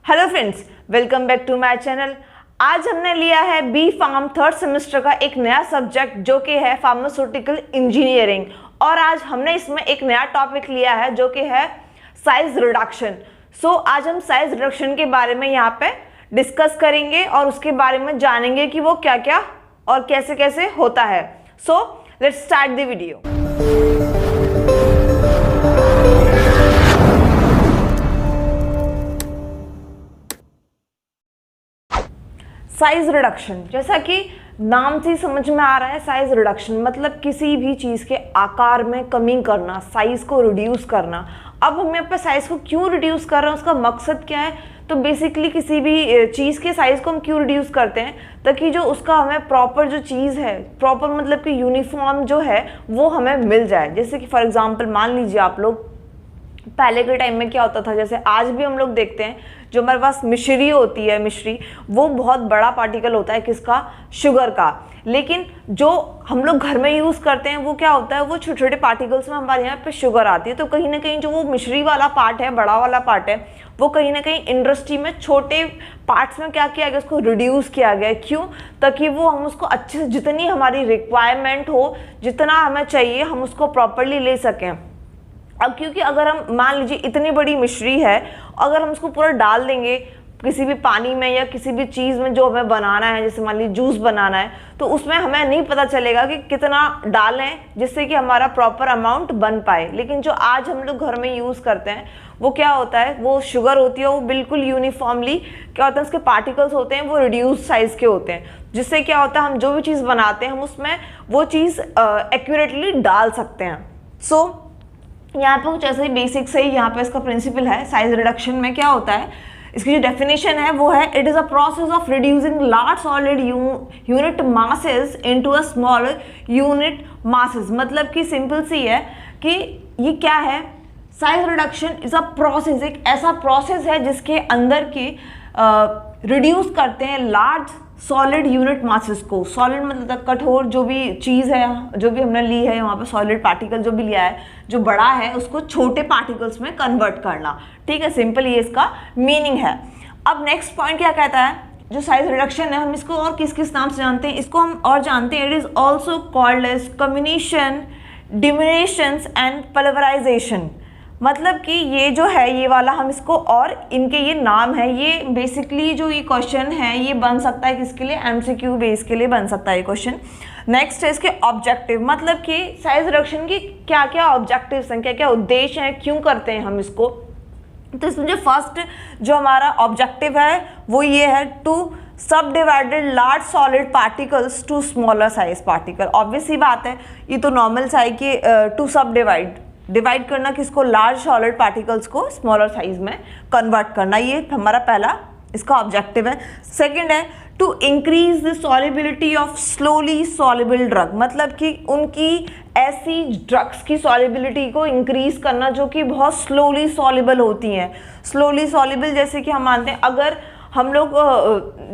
Hello friends, welcome back to my channel. आज हमने लिया है बी फार्म थर्ड सेमेस्टर का एक नया सब्जेक्ट जो कि है फार्मास्यूटिकल इंजीनियरिंग। और आज हमने इसमें एक नया टॉपिक लिया है जो कि है साइज रिडक्शन। आज हम साइज रिडक्शन के बारे में यहाँ पे डिस्कस करेंगे और उसके बारे में जानेंगे कि वो क्या क्या और कैसे कैसे होता है। Let's start the video. Size reduction, जैसा कि नाम से समझ में आ रहा है, साइज रिडक्शन मतलब किसी भी चीज़ के आकार में कमी करना, साइज को रिड्यूस करना। अब हम यहाँ पे साइज को क्यों रिड्यूस कर रहे हैं, उसका मकसद क्या है? तो बेसिकली किसी भी चीज़ के साइज को हम क्यों रिड्यूस करते हैं, ताकि जो उसका हमें प्रॉपर जो चीज़ है, प्रॉपर मतलब कि यूनिफॉर्म जो है वो हमें मिल जाए। जैसे कि फॉर एग्जांपल मान लीजिए आप लोग, पहले के टाइम में क्या होता था, जैसे आज भी हम लोग देखते हैं, जो हमारे पास मिश्री होती है, मिश्री वो बहुत बड़ा पार्टिकल होता है, किसका? शुगर का। लेकिन जो हम लोग घर में यूज़ करते हैं वो क्या होता है, वो छोटे छोटे पार्टिकल्स में हमारे यहाँ पे शुगर आती है। तो कहीं ना कहीं जो वो मिश्री वाला पार्ट है, बड़ा वाला पार्ट है, वो कहीं ना कहीं इंडस्ट्री में छोटे पार्ट्स में क्या किया गया, उसको रिड्यूस किया गया। क्यों? ताकि वो हम उसको अच्छे से, जितनी हमारी रिक्वायरमेंट हो, जितना हमें चाहिए, हम उसको प्रॉपरली ले सकें। अब क्योंकि अगर हम मान लीजिए इतनी बड़ी मिश्री है, अगर हम उसको पूरा डाल देंगे किसी भी पानी में या किसी भी चीज़ में जो हमें बनाना है, जैसे मान लीजिए जूस बनाना है, तो उसमें हमें नहीं पता चलेगा कि कितना डालें जिससे कि हमारा प्रॉपर अमाउंट बन पाए। लेकिन जो आज हम लोग घर में यूज़ करते हैं वो क्या होता है, वो शुगर होती है, वो बिल्कुल यूनिफॉर्मली क्या होता है, उसके पार्टिकल्स होते हैं वो रिड्यूस साइज़ के होते हैं, जिससे क्या होता है, हम जो भी चीज़ बनाते हैं हम उसमें वो चीज़ एक्यूरेटली डाल सकते हैं। यहाँ पे कुछ ऐसे ही बेसिक से ही यहाँ पे इसका प्रिंसिपल है। साइज रिडक्शन में क्या होता है, इसकी जो डेफिनेशन है वो है, it is a process of reducing large solid unit masses into a smaller unit masses. मतलब कि सिंपल सी है कि ये क्या है, size reduction is a process, एक ऐसा प्रोसेस है जिसके अंदर की रिड्यूस करते हैं लार्ज सॉलिड यूनिट मासेस को। सॉलिड मतलब कठोर जो भी चीज़ है, जो भी हमने ली है वहाँ पे, सॉलिड पार्टिकल जो भी लिया है, जो बड़ा है उसको छोटे पार्टिकल्स में कन्वर्ट करना। ठीक है, सिंपल ये इसका मीनिंग है। अब नेक्स्ट पॉइंट क्या कहता है, जो साइज रिडक्शन है, हम इसको और किस किस नाम से जानते हैं, इसको हम और जानते हैं, it is also called as comminution, diminutions and pulverization. मतलब कि ये जो है, ये वाला हम इसको, और इनके ये नाम है, ये बेसिकली जो ये क्वेश्चन है ये बन सकता है किसके लिए, एमसीक्यू बेस के लिए बन सकता है ये क्वेश्चन। नेक्स्ट है इसके ऑब्जेक्टिव, मतलब कि साइज रिडक्शन की क्या क्या ऑब्जेक्टिव्स हैं, क्या क्या उद्देश्य हैं, क्यों करते हैं हम इसको। तो इसमें जो फर्स्ट जो हमारा ऑब्जेक्टिव है वो ये है, to subdivided large solid particles to smaller size particle. Obvious ही बात है, ये तो नॉर्मल सा है कि टू सब डिवाइड करना, किसको? लार्ज सॉलिड पार्टिकल्स को स्मॉलर साइज में कन्वर्ट करना, ये हमारा पहला इसका ऑब्जेक्टिव है। सेकंड है to increase the solubility of slowly soluble drug, मतलब कि उनकी ऐसी ड्रग्स की सॉलिबिलिटी को इंक्रीज करना जो कि बहुत स्लोली सॉल्युबल होती हैं। स्लोली सॉल्युबल जैसे कि हम मानते हैं, अगर हम लोग,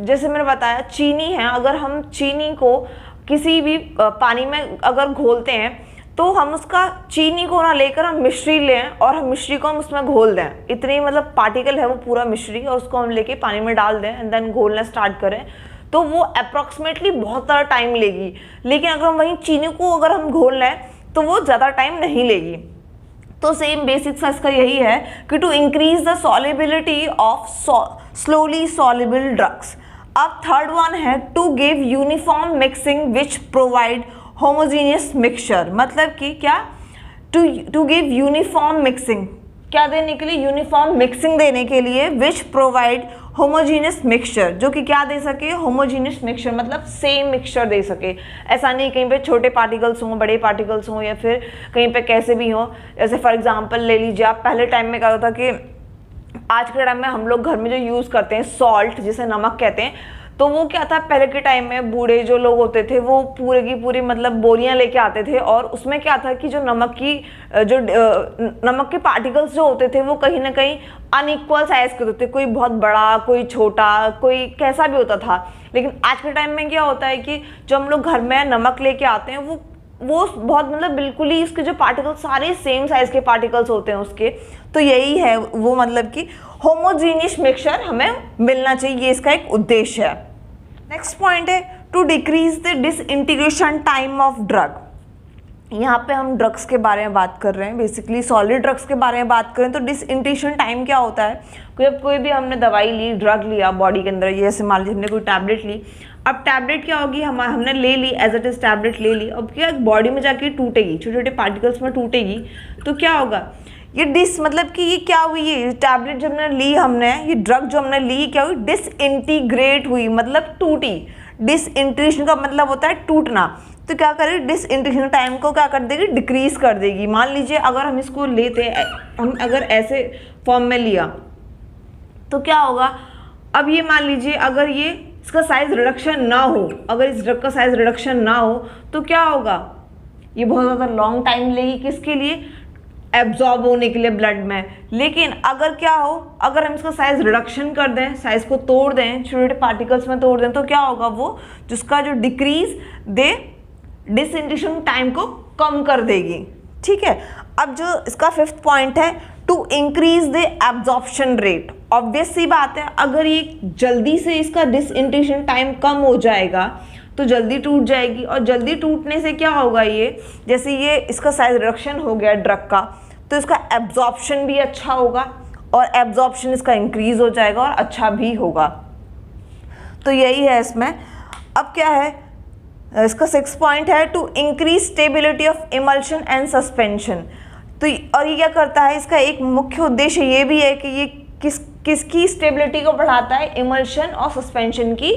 जैसे मैंने बताया, चीनी है, अगर हम चीनी को किसी भी पानी में अगर घोलते हैं तो हम उसका चीनी को ना लेकर हम मिश्री लें और हम मिश्री को हम उसमें घोल दें, इतनी मतलब पार्टिकल है वो पूरा मिश्री, और उसको हम लेके पानी में डाल दें एंड देन घोलना स्टार्ट करें, तो वो अप्रॉक्सीमेटली बहुत ज़्यादा टाइम लेगी। लेकिन अगर हम वहीं चीनी को अगर हम घोल लें तो वो ज़्यादा टाइम नहीं लेगी। तो सेम बेसिक सा इसका यही है कि to increase the solubility of slowly soluble drugs. अब थर्ड वन है to give uniform mixing which provide homogeneous mixture, मतलब कि क्या, टू गिव यूनिफॉर्म मिक्सिंग, क्या देने के लिए? यूनिफॉर्म मिक्सिंग देने के लिए, विच प्रोवाइड होमोजीनियस मिक्सचर, जो कि क्या दे सके? होमोजीनियस मिक्सचर, मतलब सेम मिक्सचर दे सके। ऐसा नहीं कहीं पे छोटे पार्टिकल्स हों, बड़े पार्टिकल्स हों, या फिर कहीं पे कैसे भी हों। जैसे फॉर एग्जांपल ले लीजिए आप, पहले टाइम में क्या होता था कि आज के टाइम में हम लोग घर में जो यूज़ करते हैं सॉल्ट, जिसे नमक कहते हैं, तो वो क्या था, पहले के टाइम में बूढ़े जो लोग होते थे वो पूरे की पूरी मतलब बोरियां लेके आते थे, और उसमें क्या था कि जो नमक के पार्टिकल्स जो होते थे वो कहीं ना कहीं अनइक्वल साइज के होते थे, कोई बहुत बड़ा, कोई छोटा, कोई कैसा भी होता था। लेकिन आज के टाइम में क्या होता है कि जो हम लोग घर में नमक लेके आते हैं वो बहुत मतलब बिल्कुल ही उसके जो पार्टिकल्स सारे सेम साइज के पार्टिकल्स होते हैं उसके। तो यही है वो, मतलब कि होमोजीनियस मिक्सचर हमें मिलना चाहिए, ये इसका एक उद्देश्य है। नेक्स्ट पॉइंट है to decrease the disintegration time of drug. यहाँ पे हम ड्रग्स के बारे में बात कर रहे हैं, बेसिकली सॉलिड ड्रग्स के बारे में बात करें तो डिसइंटीग्रेशन टाइम क्या होता है, जब कोई भी हमने दवाई ली, ड्रग लिया बॉडी के अंदर, जैसे मान लीजिए हमने कोई टैबलेट ली, अब टैबलेट क्या होगी, हमने ले ली एज इट इज टैबलेट ले ली, अब क्या बॉडी में जाके टूटेगी, छोटे छोटे पार्टिकल्स में टूटेगी, तो क्या होगा ये मतलब कि ये क्या हुई, ये टैबलेट जब हमने ली, हमने ये ड्रग जो हमने ली क्या हुई, डिसइंटीग्रेट हुई, मतलब टूटी। डिसइंटीग्रेशन का मतलब होता है टूटना, तो क्या करेगी डिसइंटीग्रेशन टाइम को क्या कर देगी, डिक्रीज कर देगी। मान लीजिए अगर हम इसको लेते, हम अगर ऐसे फॉर्म में लिया तो क्या होगा, अब ये मान लीजिए अगर ये इसका साइज रिडक्शन ना हो, अगर इस ड्रग का साइज रिडक्शन ना हो तो क्या होगा, ये बहुत ज़्यादा लॉन्ग टाइम लेगी किसके लिए, एब्जॉर्ब होने के लिए ब्लड में। लेकिन अगर क्या हो, अगर हम इसका साइज रिडक्शन कर दें, साइज को तोड़ दें, छोटे छोटे पार्टिकल्स में तोड़ दें, तो क्या होगा, वो जिसका जो डिक्रीज दे डिसइंटीग्रेशन टाइम को कम कर देगी। ठीक है, अब जो इसका फिफ्थ पॉइंट है to increase the absorption rate. Obvious सी बात है, अगर ये जल्दी से इसका डिसइंटीग्रेशन टाइम कम हो जाएगा तो जल्दी टूट जाएगी, और जल्दी टूटने से क्या होगा, ये जैसे ये इसका साइज रिडक्शन हो गया ड्रग का, तो इसका एब्जॉर्प्शन भी अच्छा होगा, और एब्जॉर्प्शन इसका इंक्रीज हो जाएगा और अच्छा भी होगा। तो यही है इसमें। अब क्या है, इसका सिक्स पॉइंट है to increase stability of emulsion and suspension. तो और ये क्या करता है, इसका एक मुख्य उद्देश्य ये भी है कि ये किसकी स्टेबिलिटी को बढ़ाता है, इमल्शन और सस्पेंशन की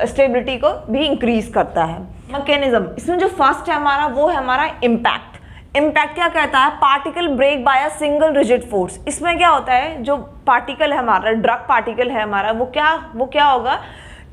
स्टेबिलिटी को भी इंक्रीज करता है। मैकेनिज्म, इसमें जो फर्स्ट है हमारा वो है हमारा इम्पैक्ट। इम्पैक्ट क्या कहता है, particle break by a single rigid force. इसमें क्या होता है, जो पार्टिकल है हमारा, ड्रग पार्टिकल है हमारा, वो क्या होगा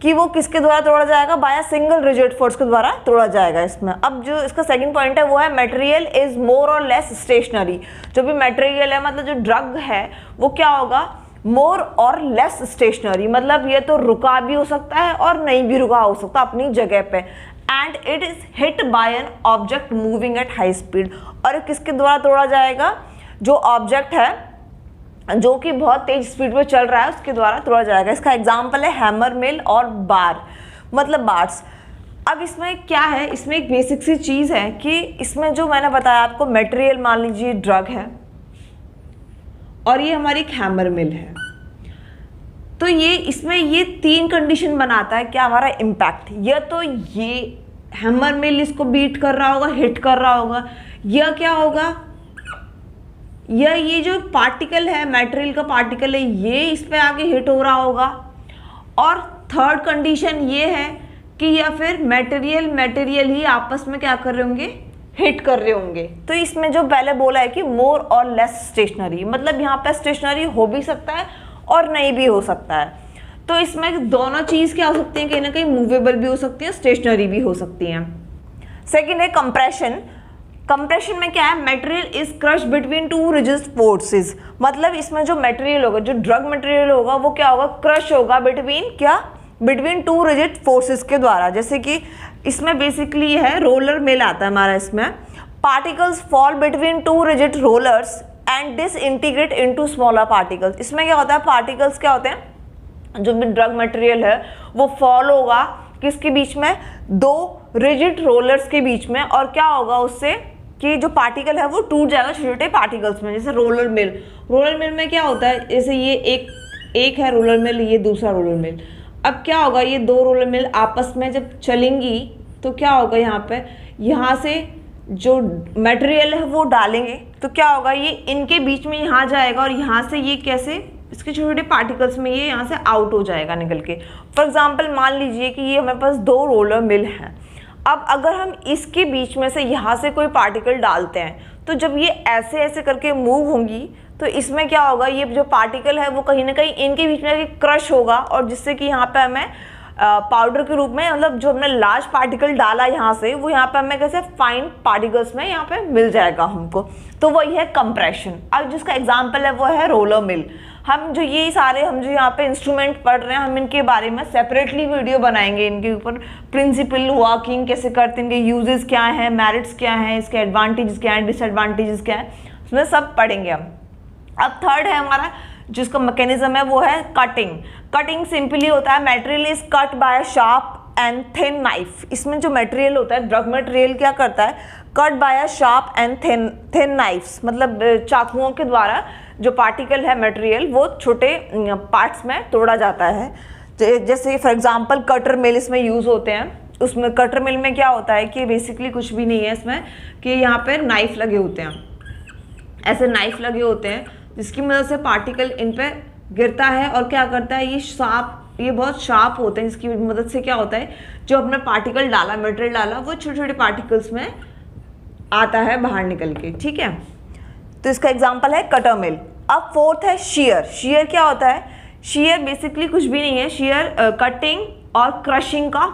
कि वो किसके द्वारा तोड़ा जाएगा, by a single rigid force के द्वारा तोड़ा जाएगा इसमें। अब जो इसका सेकंड पॉइंट है वो है मटेरियल इज मोर और लेस स्टेशनरी। जो भी मटेरियल है, मतलब जो ड्रग है, वो क्या होगा, मोर और लेस स्टेशनरी, मतलब ये तो रुका भी हो सकता है और नहीं भी रुका हो सकता अपनी जगह पे। And it is hit by an object moving at high speed. और किसके द्वारा तोड़ा जाएगा, जो ऑब्जेक्ट है जो कि बहुत तेज स्पीड पे चल रहा है उसके द्वारा तोड़ा जाएगा। इसका एग्जाम्पल है हैमर मिल और बार, मतलब बार्स। अब इसमें क्या है, इसमें एक बेसिक सी चीज़ है कि इसमें जो मैंने बताया आपको, मटेरियल मान लीजिए ड्रग है और ये हमारी एक हैमर मिल है, तो ये इसमें ये तीन कंडीशन बनाता है क्या, हमारा इम्पैक्ट। या तो ये हैमर मिल इसको बीट कर रहा होगा, हिट कर रहा होगा, या क्या होगा, या ये जो पार्टिकल है, मटेरियल का पार्टिकल है, ये इस पे आके हिट हो रहा होगा। और थर्ड कंडीशन ये है कि या फिर मटेरियल ही आपस में क्या कर रहे होंगे, हिट कर रहे होंगे। तो इसमें जो पहले बोला है कि मोर और लेस स्टेशनरी, मतलब यहाँ पे स्टेशनरी हो भी सकता है और नहीं भी हो सकता है। तो इसमें दोनों चीज़ क्या हो सकती है, कहीं ना कहीं मूवेबल भी हो सकती है, स्टेशनरी भी हो सकती हैं। सेकेंड है कंप्रेशन। कंप्रेशन में क्या है, material is crush between two rigid forces. मतलब इसमें जो मटेरियल होगा, जो ड्रग मटेरियल होगा, वो क्या होगा, क्रश होगा बिटवीन टू रिजिड फोर्सेस के द्वारा। जैसे कि इसमें बेसिकली है रोलर मिल आता है हमारा, इसमें particles fall between two rigid rollers and disintegrate into smaller particles. इसमें क्या होता है, पार्टिकल्स क्या होते हैं, जो भी ड्रग मटेरियल है वो फॉल होगा किसके बीच में, दो रिजिड रोलर्स के बीच में, और क्या होगा उससे कि जो पार्टिकल है वो टूट जाएगा छोटे छोटे पार्टिकल्स में। जैसे रोलर मिल में क्या होता है, जैसे ये एक है रोलर मिल, ये दूसरा रोलर मिल। अब क्या होगा, ये दो रोलर मिल आपस में जब चलेंगी तो क्या होगा, यहाँ से जो मटेरियल है वो डालेंगे तो क्या होगा, ये इनके बीच में यहाँ जाएगा और यहाँ से ये कैसे इसके छोटे छोटे पार्टिकल्स में ये यहाँ से आउट हो जाएगा निकल के। फॉर एग्जांपल मान लीजिए कि ये हमारे पास दो रोलर मिल हैं। अब अगर हम इसके बीच में से यहाँ से कोई पार्टिकल डालते हैं तो जब ये ऐसे ऐसे करके मूव होंगी तो इसमें क्या होगा, ये जो पार्टिकल है वो कहीं ना कहीं इनके बीच में क्रश होगा, और जिससे कि यहाँ पे हमें पाउडर के रूप में, मतलब जो हमने लार्ज पार्टिकल डाला यहाँ से, वो यहाँ पे हमें कैसे फाइन पार्टिकल्स में यहाँ पे मिल जाएगा हमको। तो वही है कंप्रेशन। अब जिसका एग्जांपल है वो है रोलर मिल। हम जो यहाँ पे इंस्ट्रूमेंट पढ़ रहे हैं, हम इनके बारे में सेपरेटली वीडियो बनाएंगे, इनके ऊपर प्रिंसिपल वर्किंग कैसे करते हैं, इनके यूजेस क्या हैं, मेरिट्स क्या हैं, इसके एडवांटेजेस क्या हैं, डिसएडवांटेजेस क्या हैं, उसमें सब पढ़ेंगे हम। अब थर्ड है हमारा जिसका मैकेनिज्म है वो है कटिंग। कटिंग सिंपली होता है material is cut by sharp and thin knife. इसमें जो मटेरियल होता है, ड्रग मटेरियल क्या करता है, cut by a sharp and thin knifes, मतलब चाकुओं के द्वारा जो पार्टिकल है मटेरियल वो छोटे पार्ट्स में तोड़ा जाता है। जैसे फॉर एग्जांपल कटर मिल इसमें यूज़ होते हैं। उसमें कटर मिल में क्या होता है कि बेसिकली कुछ भी नहीं है इसमें, कि यहाँ पे नाइफ लगे होते हैं, ऐसे नाइफ लगे होते हैं जिसकी मदद से पार्टिकल इन पे गिरता है और क्या करता है, ये बहुत शार्प होते हैं, जिसकी मदद से क्या होता है, जो अपने पार्टिकल डाला, मटेरियल डाला, वो छोटे छोटे पार्टिकल्स में आता है बाहर निकल के। ठीक है, तो इसका एग्जाम्पल है कटर मिल। अब फोर्थ है शीयर। शीयर क्या होता है, शीयर बेसिकली कुछ भी नहीं है, शीयर कटिंग और क्रशिंग का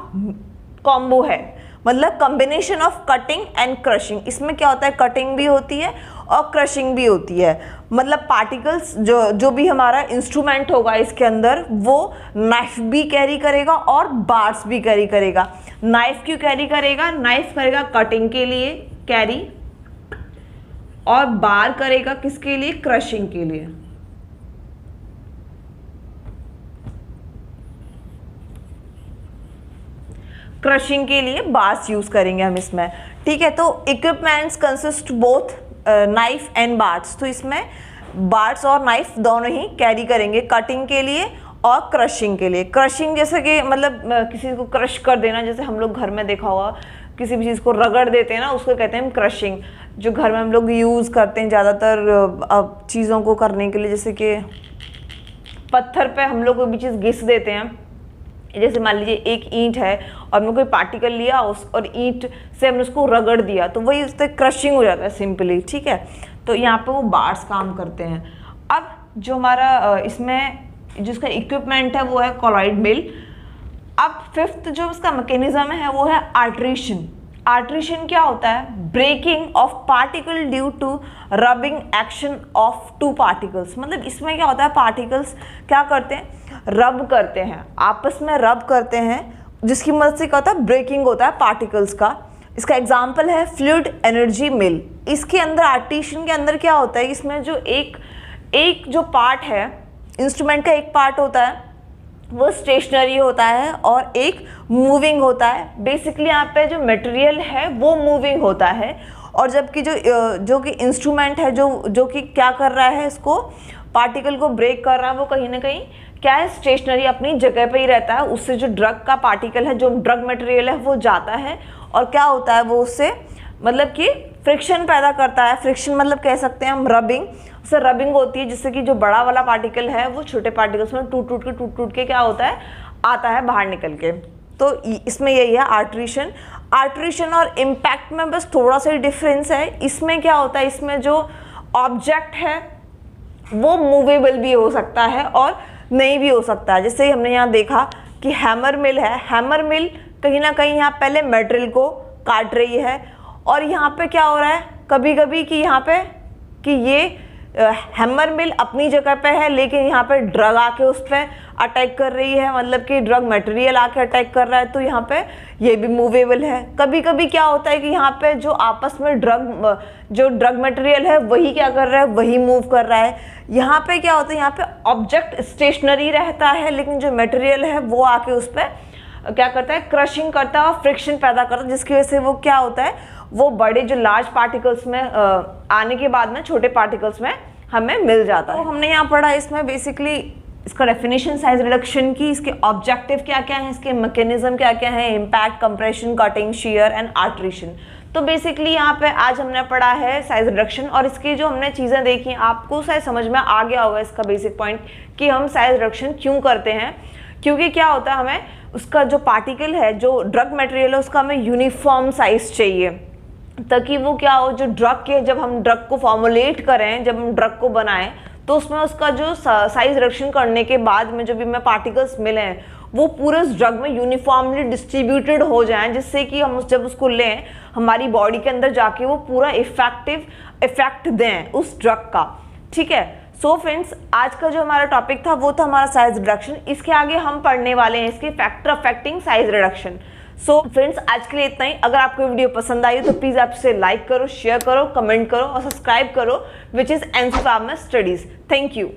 कॉम्बो है, मतलब combination of cutting and crushing. इसमें क्या होता है, कटिंग भी होती है और क्रशिंग भी होती है, मतलब पार्टिकल्स जो भी हमारा इंस्ट्रूमेंट होगा इसके अंदर वो नाइफ भी कैरी करेगा और बार्स भी कैरी करेगा। नाइफ क्यों कैरी करेगा, नाइफ करेगा कटिंग के लिए कैरी, और बार करेगा किसके लिए, क्रशिंग के लिए। क्रशिंग के लिए बार्स यूज करेंगे हम इसमें। ठीक है, तो equipments consist both knife and bars. तो इसमें बार्स और नाइफ दोनों ही कैरी करेंगे, कटिंग के लिए और क्रशिंग के लिए। क्रशिंग जैसे कि मतलब किसी को क्रश कर देना, जैसे हम लोग घर में देखा होगा किसी भी चीज़ को रगड़ देते हैं ना, उसको कहते हैं क्रशिंग। जो घर में हम लोग यूज़ करते हैं ज़्यादातर चीज़ों को करने के लिए, जैसे कि पत्थर पे हम लोग कोई भी चीज़ घिस देते हैं, जैसे मान लीजिए एक ईंट है और हमने कोई पार्टिकल लिया और ईंट से हमने उसको रगड़ दिया, तो वही उससे क्रशिंग हो जाता है सिंपली। ठीक है, तो यहाँ पे वो बार्स काम करते हैं। अब जो हमारा इसमें जिसका इक्विपमेंट है वो है कॉलॉइड मिल। अब फिफ्थ जो उसका मैकेनिज्म है वो है आर्ट्रेशन। आर्ट्रेशन क्या होता है, breaking of particle due to rubbing action of two particles. मतलब इसमें क्या होता है, पार्टिकल्स क्या करते हैं, रब करते हैं, आपस में रब करते हैं, जिसकी मदद से क्या होता है, ब्रेकिंग होता है पार्टिकल्स का। इसका एग्जाम्पल है फ्लूइड एनर्जी मिल। इसके अंदर आर्ट्रेशन के अंदर क्या होता है, इसमें जो एक जो पार्ट है इंस्ट्रूमेंट का, एक पार्ट होता है वो स्टेशनरी होता है और एक मूविंग होता है। बेसिकली यहाँ पे जो मटेरियल है वो मूविंग होता है, और जबकि जो कि इंस्ट्रूमेंट है जो कि क्या कर रहा है, इसको पार्टिकल को ब्रेक कर रहा है, वो कहीं ना कहीं क्या है, स्टेशनरी अपनी जगह पे ही रहता है। उससे जो ड्रग का पार्टिकल है, जो ड्रग मटेरियल है, वो जाता है और क्या होता है, वो उससे मतलब कि फ्रिक्शन पैदा करता है। फ्रिक्शन मतलब कह सकते हैं हम रबिंग, उससे रबिंग होती है, जिससे कि जो बड़ा वाला पार्टिकल है वो छोटे पार्टिकल्स में टूट टूट के क्या होता है, आता है बाहर निकल के। तो इसमें यही है आर्ट्रेशन। आर्ट्रेशन और इम्पैक्ट में बस थोड़ा सा डिफरेंस है। इसमें क्या होता है, इसमें जो ऑब्जेक्ट है वो मूवेबल भी हो सकता है और नहीं भी हो सकता है। जैसे हमने यहाँ देखा कि हैमर मिल है, हैमर मिल कहीं ना कहीं यहाँ पहले मटेरियल को काट रही है, और यहाँ पे क्या हो रहा है कभी कभी कि यहाँ पे कि ये हैमर मिल अपनी जगह पे है, लेकिन यहाँ पे ड्रग आके उस पर अटैक कर रही है, मतलब कि ड्रग मटेरियल आके अटैक कर रहा है, तो यहाँ पे ये भी मूवेबल है। कभी कभी क्या होता है कि यहाँ पे जो आपस में जो ड्रग मटेरियल है वही क्या कर रहा है, वही मूव कर रहा है। यहाँ पे क्या होता है, यहाँ पे ऑब्जेक्ट स्टेशनरी रहता है, लेकिन जो मटेरियल है वो आके उस पर क्या करता है, क्रशिंग करता है और फ्रिक्शन पैदा करता है, जिसकी वजह से वो क्या होता है, वो बड़े जो लार्ज पार्टिकल्स में आने के बाद में छोटे पार्टिकल्स में हमें मिल जाता है। तो हमने यहाँ पढ़ा इसमें बेसिकली इसका डेफिनेशन साइज रिडक्शन की, इसके ऑब्जेक्टिव क्या क्या है, इसके मैकेनिज्म क्या क्या है, impact, compression, cutting, shear and attrition. तो बेसिकली यहाँ पे आज हमने पढ़ा है साइज रिडक्शन, और इसकी जो हमने चीज़ें देखी आपको शायद समझ में आ गया होगा इसका बेसिक पॉइंट कि हम साइज रिडक्शन क्यों करते हैं। क्योंकि क्या होता है, हमें उसका जो पार्टिकल है, जो ड्रग मटेरियल है, उसका हमें यूनिफॉर्म साइज चाहिए, ताकि वो क्या हो, जो ड्रग के जब हम ड्रग को फॉर्मुलेट करें, जब हम ड्रग को बनाएं, तो उसमें उसका जो साइज रिडक्शन करने के बाद में जो भी हमें पार्टिकल्स मिले हैं वो पूरे उस ड्रग में यूनिफॉर्मली डिस्ट्रीब्यूटेड हो जाएं, जिससे कि हम जब उसको लें हमारी बॉडी के अंदर जाके वो पूरा इफेक्ट दें उस ड्रग का। ठीक है, सो फ्रेंड्स, आज का जो हमारा टॉपिक था वो था हमारा साइज रिडक्शन। इसके आगे हम पढ़ने वाले हैं इसके factor affecting size reduction. So friends, आज के लिए इतना ही। अगर आपको वीडियो पसंद आई हो तो प्लीज़ आप इसे लाइक करो, शेयर करो, कमेंट करो और सब्सक्राइब करो, which is NC pharma studies. Thank you.